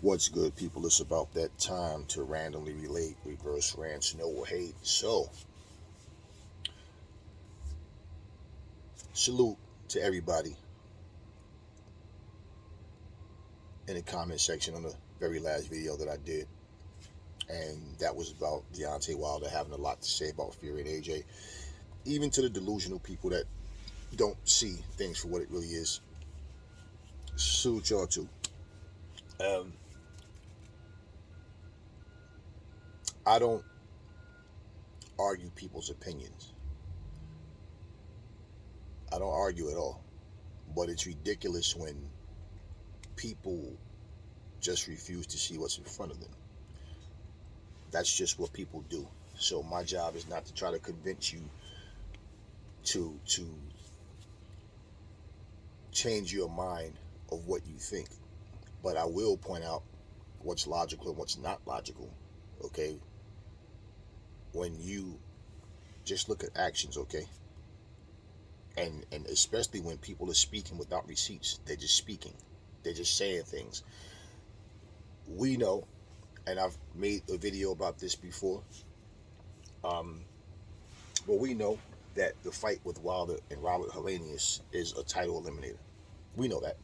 What's good, people? It's about that time to randomly relate, reverse rants, no hate. So, salute to everybody in the comment section on the very last video that I did. And that was about Deontay Wilder having a lot to say about Fury and AJ. Even to the delusional people that don't see things for what it really is. Salute y'all too. I don't argue people's opinions. I don't argue at all. But it's ridiculous when people just refuse to see what's in front of them. That's just what people do. So my job is not to try to convince you to change your mind of what you think. But I will point out what's logical and what's not logical. Okay? When you just look at actions, okay? And especially when people are speaking without receipts, they're just speaking. They're just saying things. We know, and I've made a video about this before, but we know that the fight with Wilder and Robert Helenius is a title eliminator. We know that.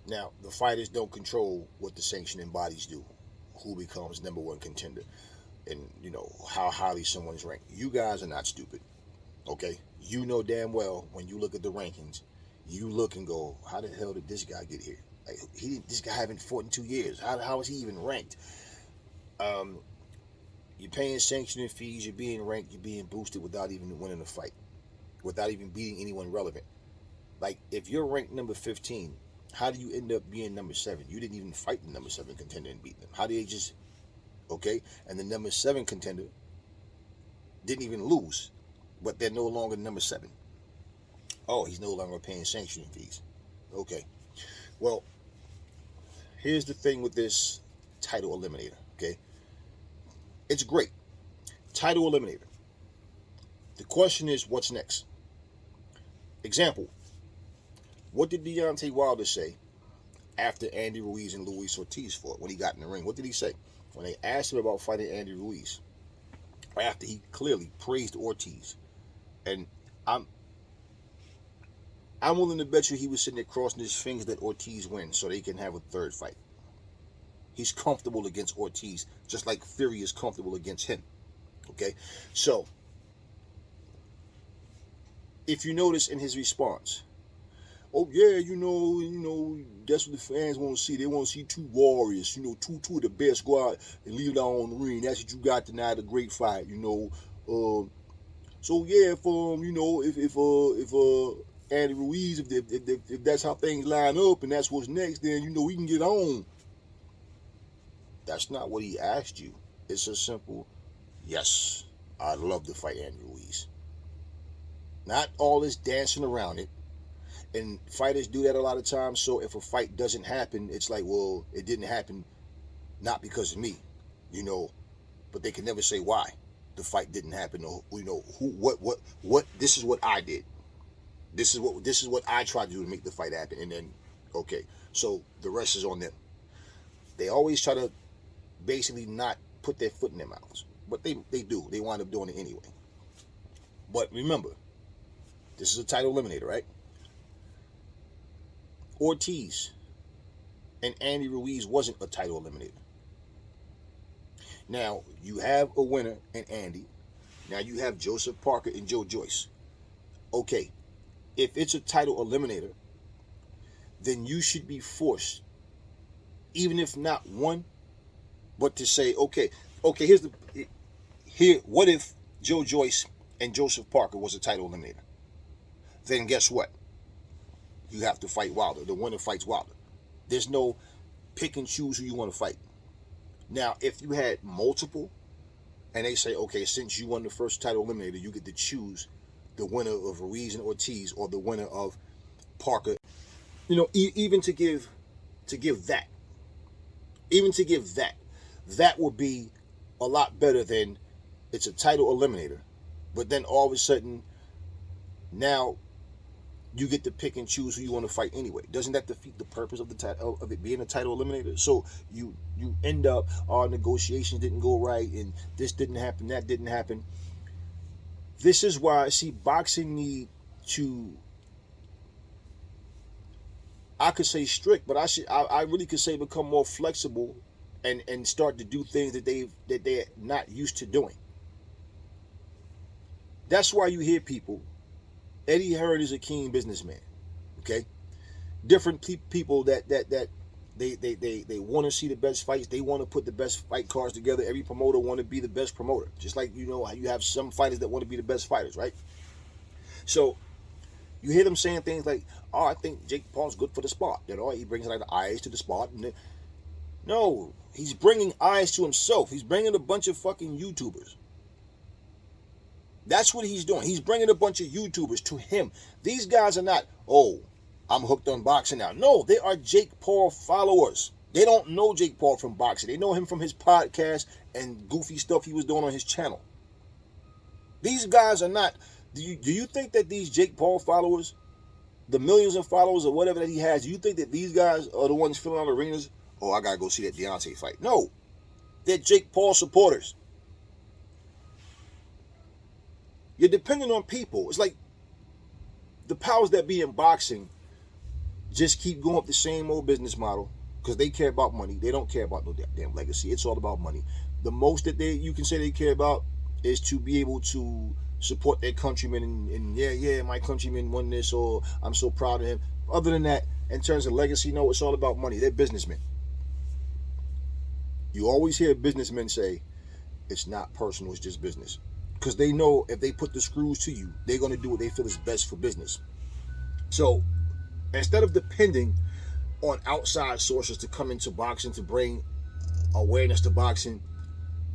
Now, the fighters don't control what the sanctioning bodies do, who becomes number one contender, and how highly someone's ranked. You guys are not stupid, okay? You know damn well when you look at the rankings, you look and go, how the hell did this guy get here? Like, this guy haven't fought in 2 years. How is he even ranked? You're paying sanctioning fees, you're being ranked, you're being boosted without even winning a fight, without even beating anyone relevant. Like, if you're ranked number 15, how do you end up being number 7? You didn't even fight the number 7 contender and beat them. How do they just, okay? And the number 7 contender didn't even lose, but they're no longer number 7. Oh, he's no longer paying sanctioning fees. Okay. Well, here's the thing with this title eliminator, okay? It's great. Title eliminator. The question is, what's next? Example. What did Deontay Wilder say after Andy Ruiz and Luis Ortiz fought when he got in the ring? What did he say? When they asked him about fighting Andy Ruiz, after he clearly praised Ortiz, and I'm willing to bet you he was sitting there crossing his fingers that Ortiz wins so they can have a third fight. He's comfortable against Ortiz, just like Fury is comfortable against him. Okay? So, if you notice in his response, oh yeah, that's what the fans want to see. They want to see two warriors, two of the best go out and leave it out on the ring. That's what you got tonight, a great fight, So yeah, if Andy Ruiz, if that's how things line up and that's what's next, then we can get on. That's not what he asked you. It's a simple, yes, I'd love to fight Andy Ruiz. Not all this dancing around it. And fighters do that a lot of times. So if a fight doesn't happen, it's like, well, it didn't happen not because of me, but they can never say why the fight didn't happen, or what this is what I did. This is what I tried to do to make the fight happen. And then, okay, so the rest is on them. They always try to basically not put their foot in their mouths, but they do. They wind up doing it anyway. But remember, this is a title eliminator, right? Ortiz and Andy Ruiz wasn't a title eliminator. Now, you have a winner in Andy. Now you have Joseph Parker and Joe Joyce. Okay, if it's a title eliminator, then you should be forced, even if not one, but to say, okay, what if Joe Joyce and Joseph Parker was a title eliminator? Then guess what? You have to fight Wilder. The winner fights Wilder. There's no pick and choose who you want to fight. Now, if you had multiple, and they say, okay, since you won the first title eliminator, you get to choose the winner of Ruiz and Ortiz or the winner of Parker. Even to give that, that would be a lot better than it's a title eliminator. But then all of a sudden, now you get to pick and choose who you want to fight anyway. Doesn't that defeat the purpose of the title of it being a title eliminator? So you end up, our negotiations didn't go right, and this didn't happen, that didn't happen. This is why, see, boxing need to, I could say strict, but I really could say become more flexible and start to do things that they're not used to doing. That's why you hear people. Eddie Hearn is a keen businessman. Okay, different people that they want to see the best fights. They want to put the best fight cards together. Every promoter want to be the best promoter. Just like, you know, you have some fighters that want to be the best fighters, right? So you hear them saying things like, "Oh, I think Jake Paul's good for the spot." You know, he brings like the eyes to the spot. No, he's bringing eyes to himself. He's bringing a bunch of fucking YouTubers. That's what he's doing. He's bringing a bunch of YouTubers to him. These guys are not, oh, I'm hooked on boxing now. No, they are Jake Paul followers. They don't know Jake Paul from boxing. They know him from his podcast and goofy stuff he was doing on his channel. These guys are not, do you think that these Jake Paul followers, the millions of followers or whatever that he has, do you think that these guys are the ones filling out arenas? Oh, I gotta go see that Deontay fight. No, they're Jake Paul supporters. You're dependent on people. It's like the powers that be in boxing just keep going up the same old business model because they care about money. They don't care about no damn legacy. It's all about money. The most that you can say they care about is to be able to support their countrymen and yeah, my countryman won this, or I'm so proud of him. Other than that, in terms of legacy, no, it's all about money. They're businessmen. You always hear businessmen say, it's not personal, it's just business. Because they know if they put the screws to you, they're going to do what they feel is best for business. So instead of depending on outside sources to come into boxing to bring awareness to boxing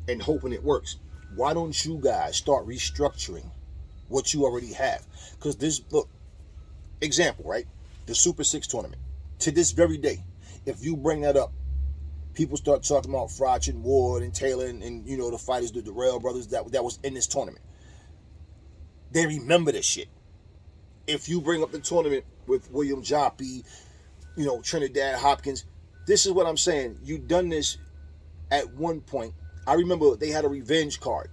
and hoping it works, why don't you guys start restructuring what you already have? Because this, look, example, right? The Super 6 tournament. To this very day, if you bring that up, people start talking about Froch and Ward and Taylor and you know, the fighters, the Durrell brothers that was in this tournament. They remember this shit. If you bring up the tournament with William Joppy, you know, Trinidad Hopkins, this is what I'm saying. You done this at one point. I remember they had a revenge card.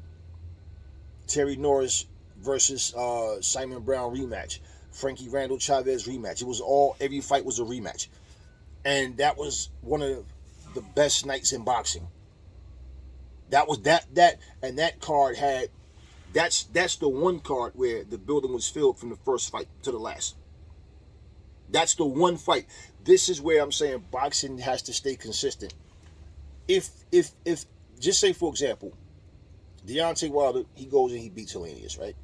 Terry Norris versus Simon Brown rematch. Frankie Randall Chavez rematch. It was all, every fight was a rematch. And that was one of the best nights in boxing. That was that and that card had, that's the one card where the building was filled from the first fight to the last. That's the one fight. This is where I'm saying boxing has to stay consistent. If just say, for example, Deontay Wilder, he goes and he beats Helenius, right?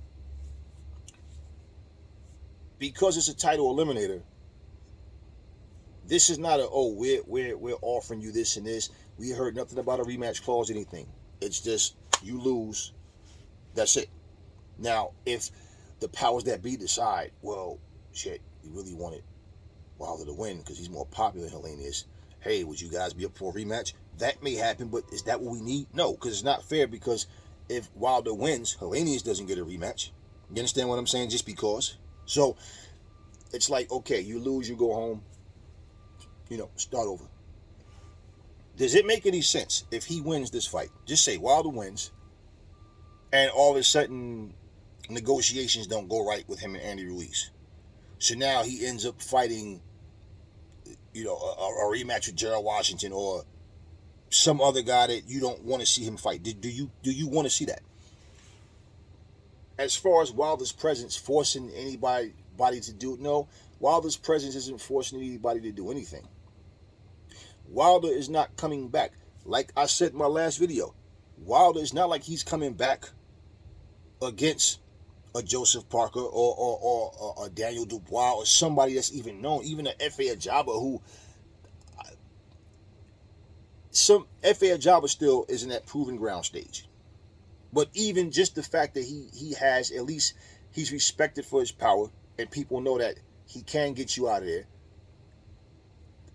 Because it's a title eliminator, this is not a, oh, we're offering you this and this. We heard nothing about a rematch clause, anything. It's just, you lose, that's it. Now, if the powers that be decide, well, shit, we really wanted Wilder to win because he's more popular than Helenius. Hey, would you guys be up for a rematch? That may happen, but is that what we need? No, because it's not fair, because if Wilder wins, Helenius doesn't get a rematch. You understand what I'm saying? Just because. So, it's like, okay, you lose, you go home, you know, start over. Does it make any sense if he wins this fight? Just say Wilder wins, and all of a sudden negotiations don't go right with him and Andy Ruiz. So now he ends up fighting, you know, a rematch with Gerald Washington or some other guy that you don't want to see him fight. Do you want to see that? As far as Wilder's presence forcing anybody to do it, no. Wilder's presence isn't forcing anybody to do anything. Wilder is not coming back. Like I said in my last video, Wilder is not like he's coming back against a Joseph Parker or a Daniel Dubois or somebody that's even known, even an F.A. Ajaba, who some F.A. Ajaba still is in that proven ground stage. But even just the fact that he has, at least he's respected for his power, and people know that he can get you out of there.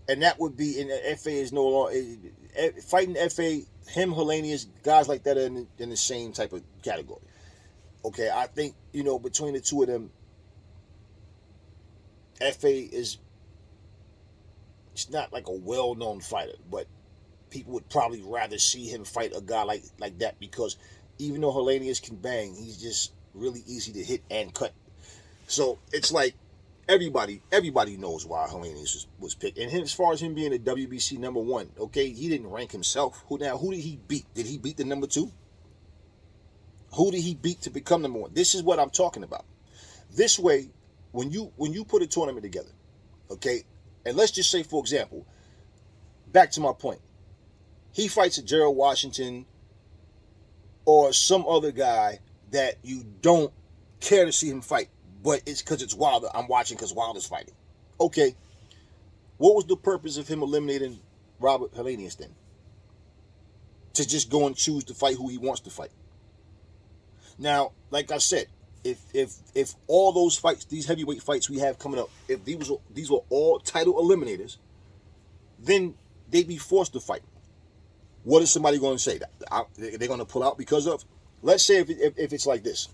And that would be, and F.A. is no longer, fighting F.A., him, Helenius, guys like that are in the same type of category. Okay, I think, you know, between the two of them, FA it's not like a well-known fighter, but people would probably rather see him fight a guy like that, because even though Hellenius can bang, he's just really easy to hit and cut. So it's like everybody knows why Hellenius was picked. And him, as far as him being a WBC #1, okay, he didn't rank himself. Who did he beat? Did he beat the #2? Who did he beat to become #1? This is what I'm talking about. This way, when you put a tournament together, okay, and let's just say, for example, back to my point, he fights a Gerald Washington or some other guy that you don't care to see him fight, but it's because it's Wilder. I'm watching because Wilder's fighting. Okay, what was the purpose of him eliminating Robert Hellenius then? To just go and choose to fight who he wants to fight. Now, like I said, if all those fights, these heavyweight fights we have coming up, if these were all title eliminators, then they'd be forced to fight. What is somebody going to say? They're going to pull out because of? Let's say if it's like this.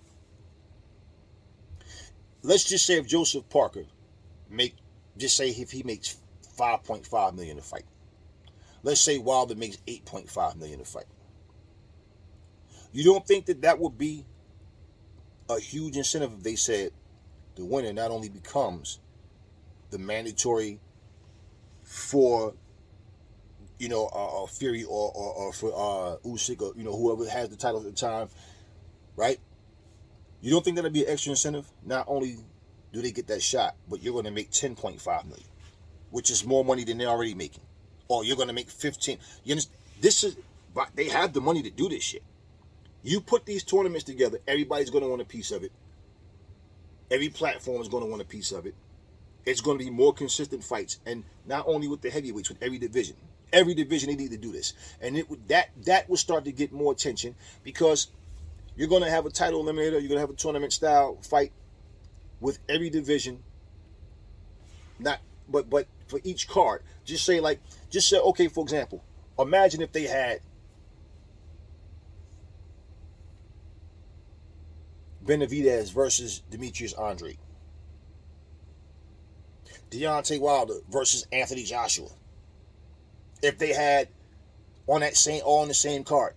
Let's just say if Joseph Parker if he makes $5.5 million a fight. Let's say Wilder makes $8.5 million a fight. You don't think that would be a huge incentive if they said the winner not only becomes the mandatory for, Fury or for Usyk, or whoever has the title at the time, right? You don't think that'd be an extra incentive? Not only do they get that shot, but you're going to make $10.5 million, which is more money than they're already making. Or you're going to make 15. You understand? They have the money to do this shit. You put these tournaments together, everybody's going to want a piece of it. Every platform is going to want a piece of it. It's going to be more consistent fights, and not only with the heavyweights, with every division. Every division, they need to do this, and that will start to get more attention, because you're going to have a title eliminator, you're going to have a tournament style fight with every division. But for each card, just say okay, for example, imagine if they had Benavidez versus Demetrius Andre, Deontay Wilder versus Anthony Joshua. If they had all on the same card,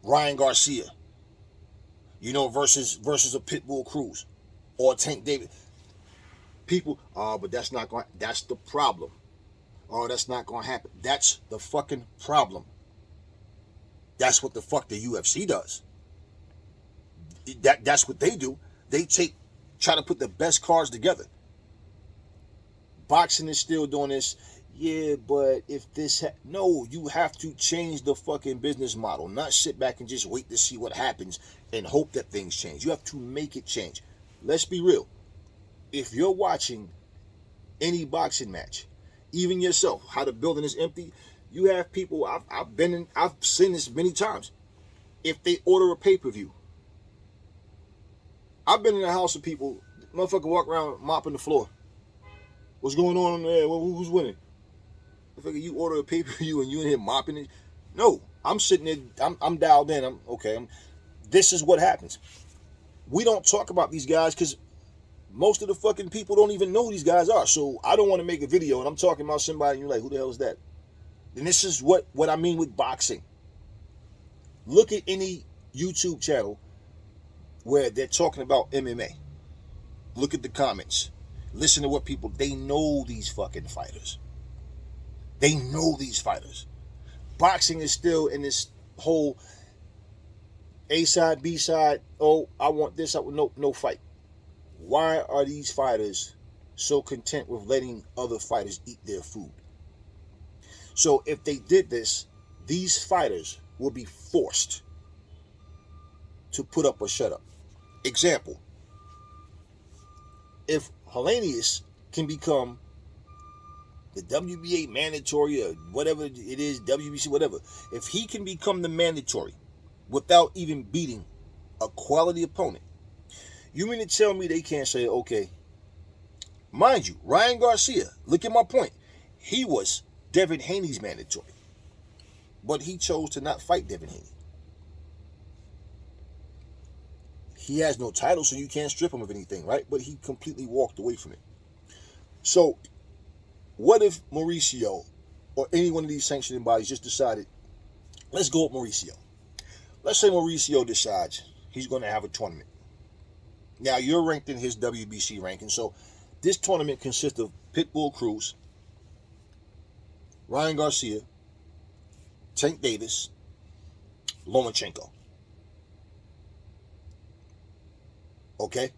Ryan Garcia, versus a Pitbull Cruz or Tank David. People, but that's the problem. Oh, that's not going to happen. That's the fucking problem. That's what the fuck the UFC does. That's what they do. They try to put the best cards together. Boxing is still doing this. Yeah, but if this... No, you have to change the fucking business model. Not sit back and just wait to see what happens and hope that things change. You have to make it change. Let's be real. If you're watching any boxing match, even yourself, how the building is empty, you have people... I've seen this many times. If they order a pay-per-view, I've been in a house of people, motherfucker walk around mopping the floor. What's going on there? Who's winning? Motherfucker, you order a pay-per-view and you in here mopping it? No, I'm sitting there, I'm dialed in. This is what happens. We don't talk about these guys because most of the fucking people don't even know who these guys are. So I don't want to make a video and I'm talking about somebody and you're like, who the hell is that? And this is what I mean with boxing. Look at any YouTube channel where they're talking about MMA. Look at the comments. Listen to what they know these fucking fighters. They know these fighters. Boxing is still in this whole A side, B side. Oh, I want this. No fight. Why are these fighters so content with letting other fighters eat their food? So if they did this, these fighters will be forced to put up or shut up. Example. If Hellenius can become the WBA mandatory or whatever it is, WBC, whatever. If he can become the mandatory without even beating a quality opponent, you mean to tell me they can't say, okay, mind you, Ryan Garcia, look at my point. He was Devin Haney's mandatory, but he chose to not fight Devin Haney. he has no title, so you can't strip him of anything, right? But he completely walked away from it. So what if Mauricio or any one of these sanctioning bodies just decided, let's go with Mauricio. Let's say Mauricio decides he's going to have a tournament. Now, you're ranked in his WBC ranking, so this tournament consists of Pitbull Cruz, Ryan Garcia, Tank Davis, Lomachenko. Okay?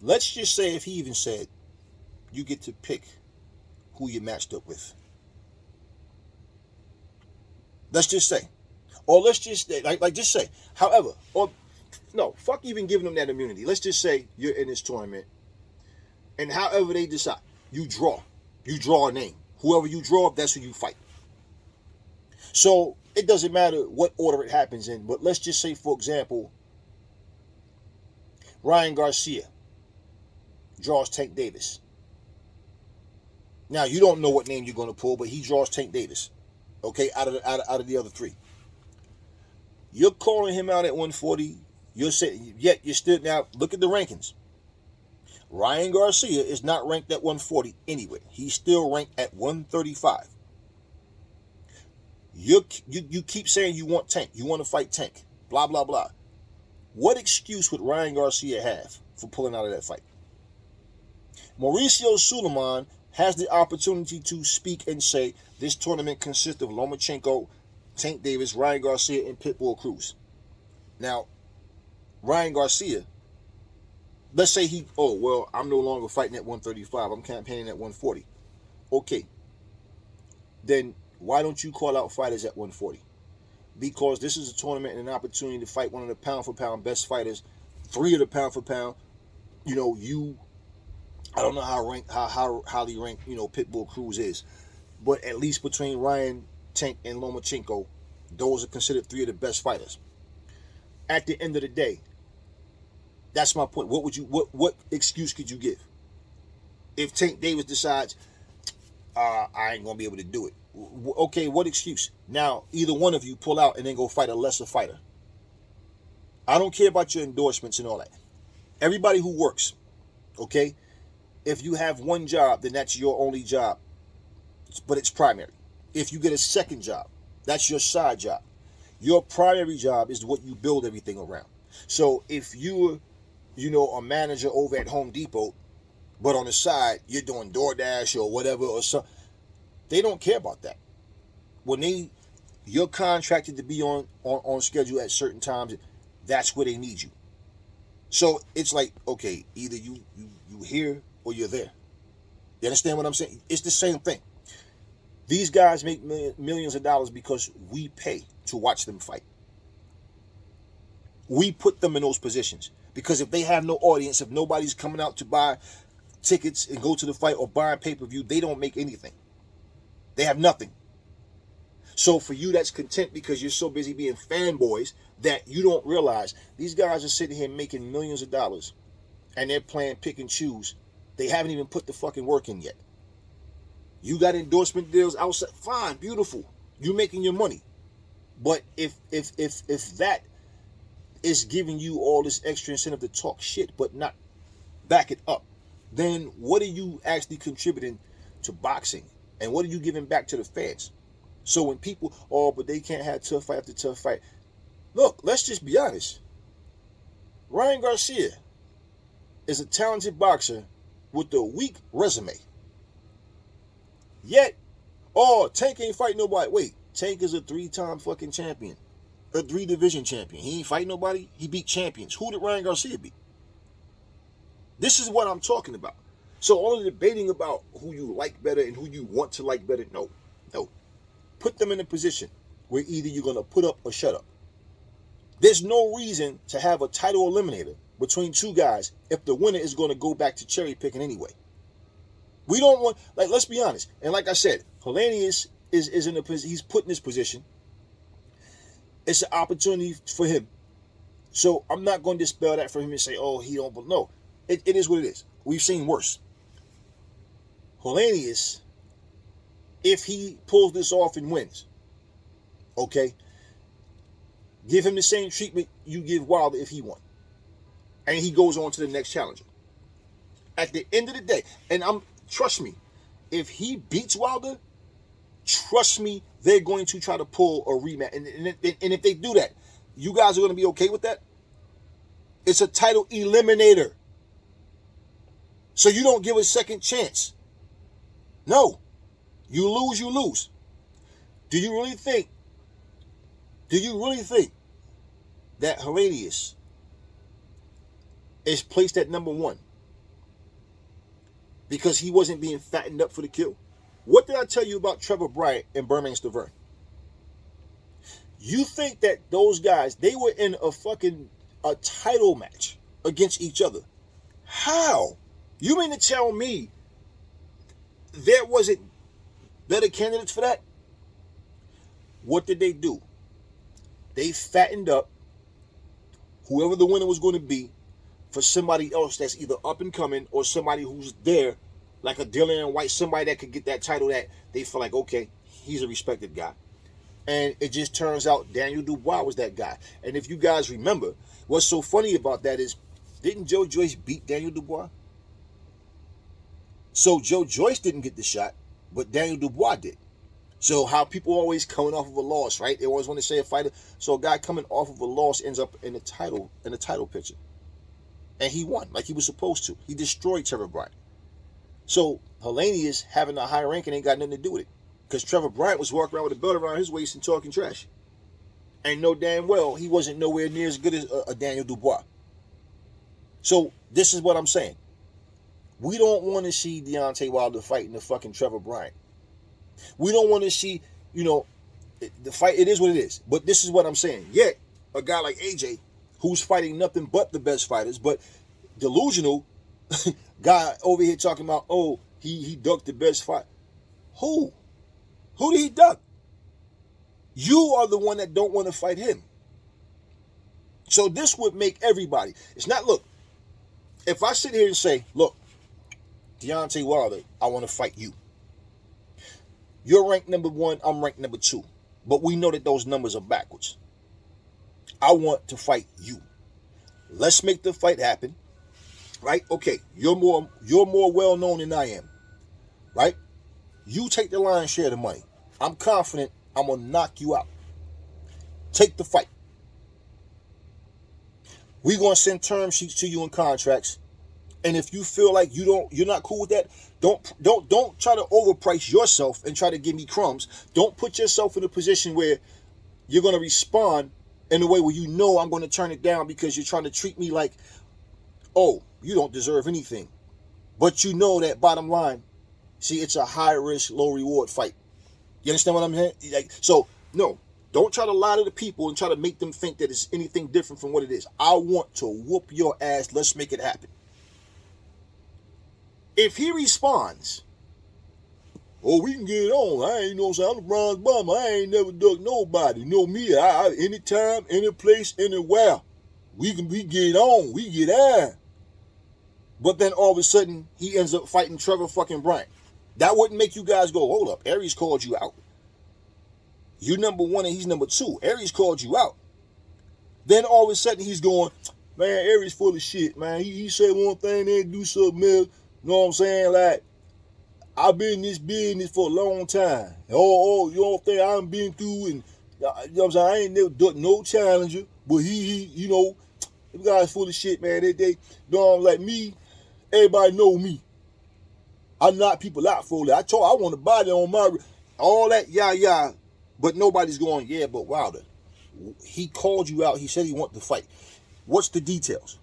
Let's just say if he even said, you get to pick who you matched up with. Let's just say. Or let's just say, like just say. However, or no, fuck even giving them that immunity. Let's just say you're in this tournament, and however they decide, you draw. You draw a name. Whoever you draw, that's who you fight. So it doesn't matter what order it happens in, but let's just say, for example, Ryan Garcia draws Tank Davis. Now, you don't know what name you're going to pull, but he draws Tank Davis, okay, out of the other three. You're calling him out at 140. You're saying, yet you're still, now, look at the rankings. Ryan Garcia is not ranked at 140 anyway. He's still ranked at 135. You keep saying you want Tank. You want to fight Tank. Blah, blah, blah. What excuse would Ryan Garcia have for pulling out of that fight? Mauricio Suleiman has the opportunity to speak and say this tournament consists of Lomachenko, Tank Davis, Ryan Garcia, and Pitbull Cruz. Now, Ryan Garcia, let's say I'm no longer fighting at 135. I'm campaigning at 140. Okay. Then why don't you call out fighters at 140? Because this is a tournament and an opportunity to fight one of the pound-for-pound best fighters, 3 of the pound-for-pound. I don't know how highly ranked, Pitbull Cruz is. But at least between Ryan, Tank, and Lomachenko, those are considered 3 of the best fighters. At the end of the day, that's my point. What excuse could you give? If Tank Davis decides, I ain't going to be able to do it. Okay, what excuse? Now, either one of you pull out and then go fight a lesser fighter. I don't care about your endorsements and all that. Everybody who works, okay, if you have one job, then that's your only job, but it's primary. If you get a second job, that's your side job. Your primary job is what you build everything around. So if you're, a manager over at Home Depot, but on the side, you're doing DoorDash or whatever or something, they don't care about that. When you're contracted to be on schedule at certain times, that's where they need you. So it's like, okay, either you here or you're there. You understand what I'm saying? It's the same thing. These guys make millions of dollars because we pay to watch them fight. We put them in those positions because if they have no audience, if nobody's coming out to buy tickets and go to the fight or buy pay-per-view, they don't make anything. They have nothing. So for you, that's content because you're so busy being fanboys that you don't realize these guys are sitting here making millions of dollars and they're playing pick and choose. They haven't even put the fucking work in yet. You got endorsement deals outside. Fine, beautiful. You're making your money. But if that is giving you all this extra incentive to talk shit but not back it up, then what are you actually contributing to boxing? And what are you giving back to the fans? So when people, but they can't have tough fight after tough fight. Look, let's just be honest. Ryan Garcia is a talented boxer with a weak resume. Yet, Tank ain't fighting nobody. Wait, Tank is a 3-time fucking champion. A 3-division champion. He ain't fighting nobody. He beat champions. Who did Ryan Garcia beat? This is what I'm talking about. So all the debating about who you like better and who you want to like better, no. Put them in a position where either you're going to put up or shut up. There's no reason to have a title eliminator between 2 guys if the winner is going to go back to cherry picking anyway. We don't want, let's be honest. And like I said, Helenius is in a position, he's put in this position. It's an opportunity for him. So I'm not going to dispel that for him and say, he don't, but no. It is what it is. We've seen worse. Helenius, if he pulls this off and wins, okay, give him the same treatment you give Wilder if he won. and he goes on to the next challenger. At the end of the day, and trust me, if he beats Wilder, trust me, they're going to try to pull a rematch. And if they do that, you guys are going to be okay with that? It's a title eliminator. So you don't give a second chance. No. You lose, you lose. Do you really think that Helenius is placed at number 1 because he wasn't being fattened up for the kill? What did I tell you about Trevor Bryant and Bermane Stiverne? You think that those guys, they were in a title match against each other? How? You mean to tell me there wasn't better candidates for that? What did they do? They fattened up whoever the winner was going to be for somebody else that's either up and coming or somebody who's there, like a Dillian White, somebody that could get that title that they feel like, okay, he's a respected guy. And it just turns out Daniel Dubois was that guy. And if you guys remember, what's so funny about that is, didn't Joe Joyce beat Daniel Dubois? So Joe Joyce didn't get the shot, but Daniel Dubois did. So how people always coming off of a loss, right? They always want to say a fighter. So a guy coming off of a loss ends up in the title picture. And he won like he was supposed to. He destroyed Trevor Bryant. So Helenius having a high ranking ain't got nothing to do with it. Because Trevor Bryant was walking around with a belt around his waist and talking trash. And know damn well he wasn't nowhere near as good as a Daniel Dubois. So this is what I'm saying. We don't want to see Deontay Wilder fighting the fucking Trevor Bryant. We don't want to see, the fight. It is what it is. But this is what I'm saying. Yet, a guy like AJ, who's fighting nothing but the best fighters, but delusional guy over here talking about, oh, he ducked the best fight. Who? Who did he duck? You are the one that don't want to fight him. So this would make everybody. It's not, look, if I sit here and say, look, Deontay Wilder, I want to fight you. You're ranked number 1, I'm ranked number 2. But we know that those numbers are backwards. I want to fight you. Let's make the fight happen. Right? Okay, you're more well known than I am. Right? You take the lion's share of the money. I'm confident I'm gonna knock you out. Take the fight. We're gonna send term sheets to you in contracts. And if you feel like you're not cool with that, don't try to overprice yourself and try to give me crumbs. Don't put yourself in a position where you're gonna respond in a way where I'm gonna turn it down because you're trying to treat me like, oh, you don't deserve anything. But you know that bottom line, see, it's a high risk, low reward fight. You understand what I'm saying? So no, don't try to lie to the people and try to make them think that it's anything different from what it is. I want to whoop your ass. Let's make it happen. If he responds, oh, we can get it on. I ain't no, I'm the bronze bomber. I ain't never ducked nobody. You know me, I anytime, any place, anywhere. We get it on. We get on. But then all of a sudden, he ends up fighting Trevor fucking Bryant. That wouldn't make you guys go, hold up, Aries called you out. You're number 1 and he's number 2. Aries called you out. Then all of a sudden, he's going, man, Aries full of shit, man. He said one thing, then do something else. You know what I'm saying? Like, I've been in this business for a long time. Oh, you don't think I'm been through and, you know what I'm saying? I ain't never done no challenger, but he the guy's full of shit, man. They like me, everybody know me. I knock people out for that. I want a body on my, all that, yeah. But nobody's going, yeah, but Wilder, he called you out. He said he wanted to fight. What's the details?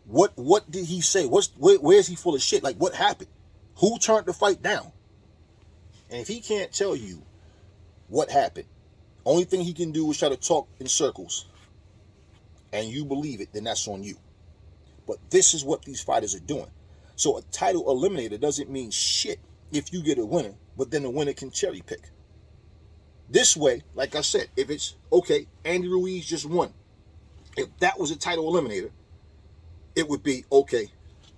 What did he say? Where is he full of shit? Like, what happened? Who turned the fight down? And if he can't tell you what happened, only thing he can do is try to talk in circles, and you believe it, then that's on you. But this is what these fighters are doing. So a title eliminator doesn't mean shit if you get a winner, but then the winner can cherry pick. This way, like I said, if it's, okay, Andy Ruiz just won. If that was a title eliminator, it would be, okay,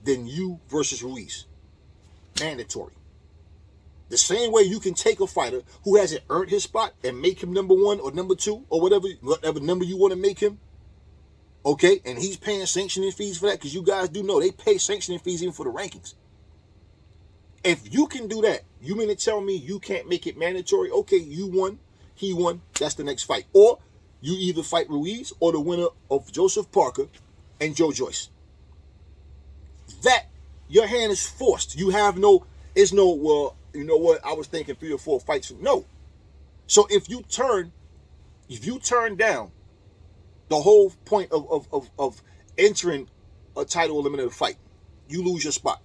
then you versus Ruiz. Mandatory. The same way you can take a fighter who hasn't earned his spot and make him number 1 or number 2 or whatever number you want to make him. Okay, and he's paying sanctioning fees for that, because you guys do know they pay sanctioning fees even for the rankings. If you can do that, you mean to tell me you can't make it mandatory? Okay, you won, he won, that's the next fight. Or you either fight Ruiz or the winner of Joseph Parker and Joe Joyce. That, your hand is forced. You have no, it's no, well, you know what, I was thinking 3 or 4 fights. No. So if you turn down the whole point of entering a title eliminator fight, you lose your spot.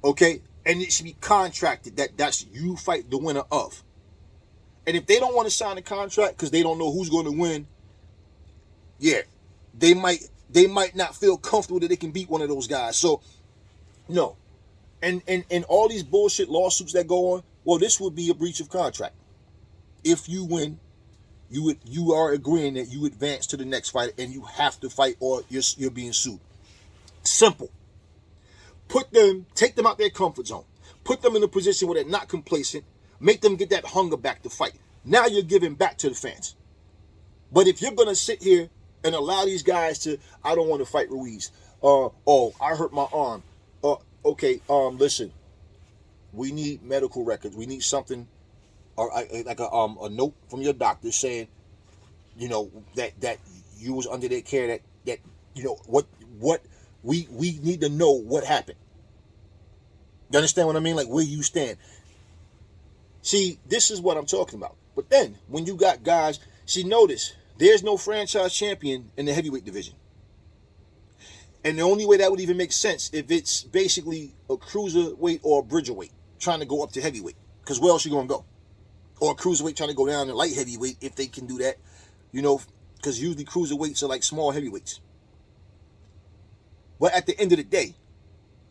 Okay? And it should be contracted that that's you fight the winner of. And if they don't want to sign a contract because they don't know who's going to win, yeah, they might not feel comfortable that they can beat one of those guys. So, no. And all these bullshit lawsuits that go on, well, this would be a breach of contract. If you win, you are agreeing that you advance to the next fight and you have to fight or you're being sued. Simple. Take them out their comfort zone. Put them in a position where they're not complacent. Make them get that hunger back to fight. Now you're giving back to the fans. But if you're going to sit here and allow these guys to, I don't want to fight Ruiz. I hurt my arm. Okay, listen. We need medical records. We need something, or like a note from your doctor saying, you know, that you was under their care, that you know what we need to know what happened. You understand what I mean? Like where you stand. See, this is what I'm talking about. But then when you got guys, see, notice there's no franchise champion in the heavyweight division. And the only way that would even make sense if it's basically a cruiserweight or a bridgerweight trying to go up to heavyweight. Because where else you going to go? Or a cruiserweight trying to go down to light heavyweight if they can do that. You know, because usually cruiserweights are like small heavyweights. But at the end of the day,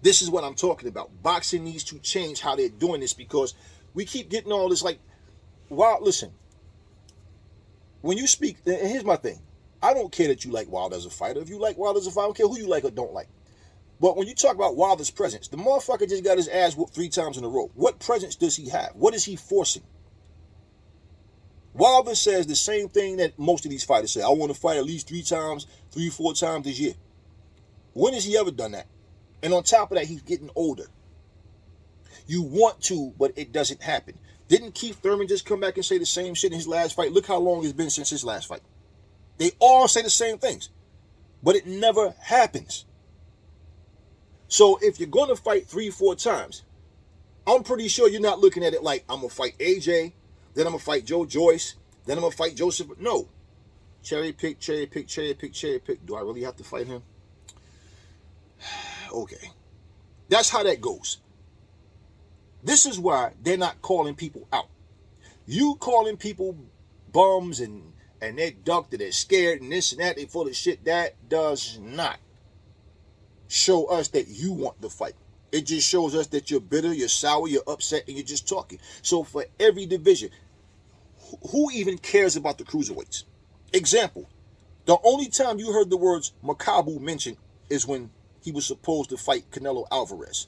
this is what I'm talking about. Boxing needs to change how they're doing this, because we keep getting all this like, wow, listen. When you speak, and here's my thing. I don't care that you like Wilder as a fighter. If you like Wilder as a fighter, I don't care who you like or don't like. But when you talk about Wilder's presence, the motherfucker just got his ass whooped 3 times in a row. What presence does he have? What is he forcing? Wilder says the same thing that most of these fighters say. I want to fight at least 3 times, 3 or 4 times this year. When has he ever done that? And on top of that, he's getting older. You want to, but it doesn't happen. Didn't Keith Thurman just come back and say the same shit in his last fight? Look how long it's been since his last fight. They all say the same things, but it never happens. So if you're going to fight 3 or 4 times, I'm pretty sure you're not looking at it like, I'm going to fight AJ, then I'm going to fight Joe Joyce, then I'm going to fight Joseph. No. Cherry pick, cherry pick, cherry pick, cherry pick. Do I really have to fight him? Okay. That's how that goes. This is why they're not calling people out. You calling people bums and they're ducked, they're scared and this and that, they full of shit, that does not show us that you want the fight. It just shows us that you're bitter, you're sour, you're upset, and you're just talking. So for every division, who even cares about the cruiserweights? Example, the only time you heard the words Makabu mentioned is when he was supposed to fight Canelo Alvarez.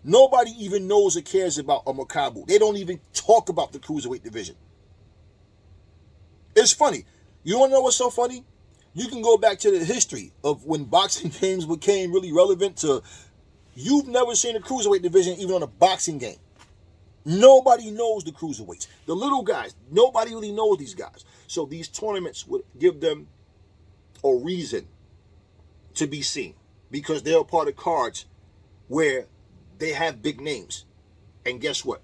Nobody even knows or cares about a Makabu. They don't even talk about the cruiserweight division. It's funny. You want to know what's so funny? You can go back to the history of when boxing games became really relevant to, you've never seen a cruiserweight division even on a boxing game. Nobody knows the cruiserweights. The little guys, nobody really knows these guys. So these tournaments would give them a reason to be seen, because they're a part of cards where they have big names. And guess what?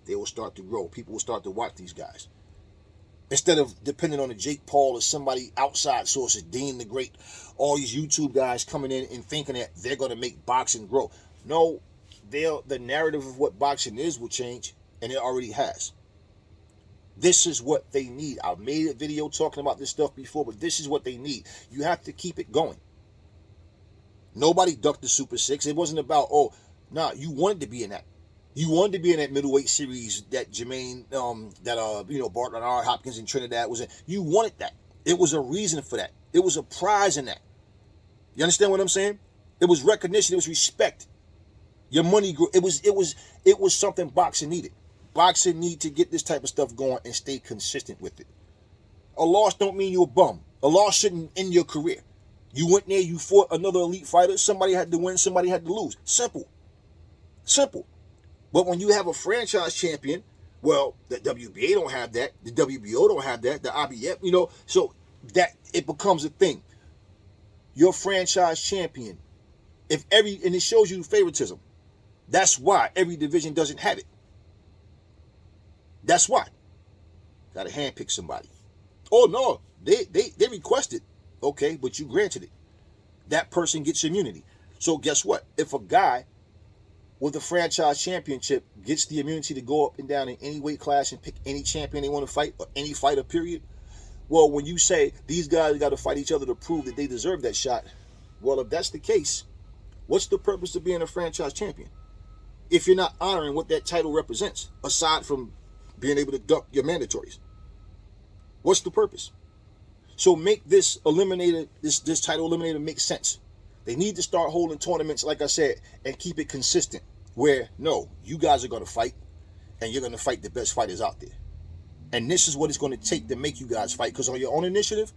They will start to grow. People will start to watch these guys. Instead of depending on a Jake Paul or somebody outside sources, Dean the Great, all these YouTube guys coming in and thinking that they're going to make boxing grow. No, the narrative of what boxing is will change, and it already has. This is what they need. I've made a video talking about this stuff before, but this is what they need. You have to keep it going. Nobody ducked the Super 6. It wasn't about, you wanted to be in that. You wanted to be in that middleweight series that Jermaine, Bartlett R. Hopkins and Trinidad was in. You wanted that. It was a reason for that. It was a prize in that. You understand what I'm saying? It was recognition. It was respect. Your money grew. It was something boxing needed. Boxing need to get this type of stuff going and stay consistent with it. A loss don't mean you're a bum. A loss shouldn't end your career. You went there, you fought another elite fighter. Somebody had to win, somebody had to lose. Simple. Simple. But when you have a franchise champion, well, the WBA don't have that. The WBO don't have that. The IBF, so that it becomes a thing. Your franchise champion, and it shows you favoritism. That's why every division doesn't have it. That's why. Got to handpick somebody. Oh no, they requested. Okay, but you granted it. That person gets immunity. So guess what? If a guy with a franchise championship gets the immunity to go up and down in any weight class and pick any champion they want to fight, or any fighter, period. Well, when you say these guys got to fight each other to prove that they deserve that shot, well, if that's the case, what's the purpose of being a franchise champion? If you're not honoring what that title represents, aside from being able to duck your mandatories. What's the purpose? So make this eliminator, this title eliminator make sense. They need to start holding tournaments, like I said, and keep it consistent. Where, no, you guys are going to fight, and you're going to fight the best fighters out there. And this is what it's going to take to make you guys fight. Because on your own initiative,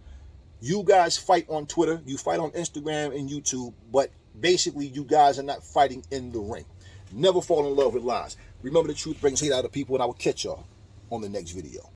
you guys fight on Twitter, you fight on Instagram and YouTube, but basically you guys are not fighting in the ring. Never fall in love with lies. Remember, the truth brings hate out of people, and I will catch y'all on the next video.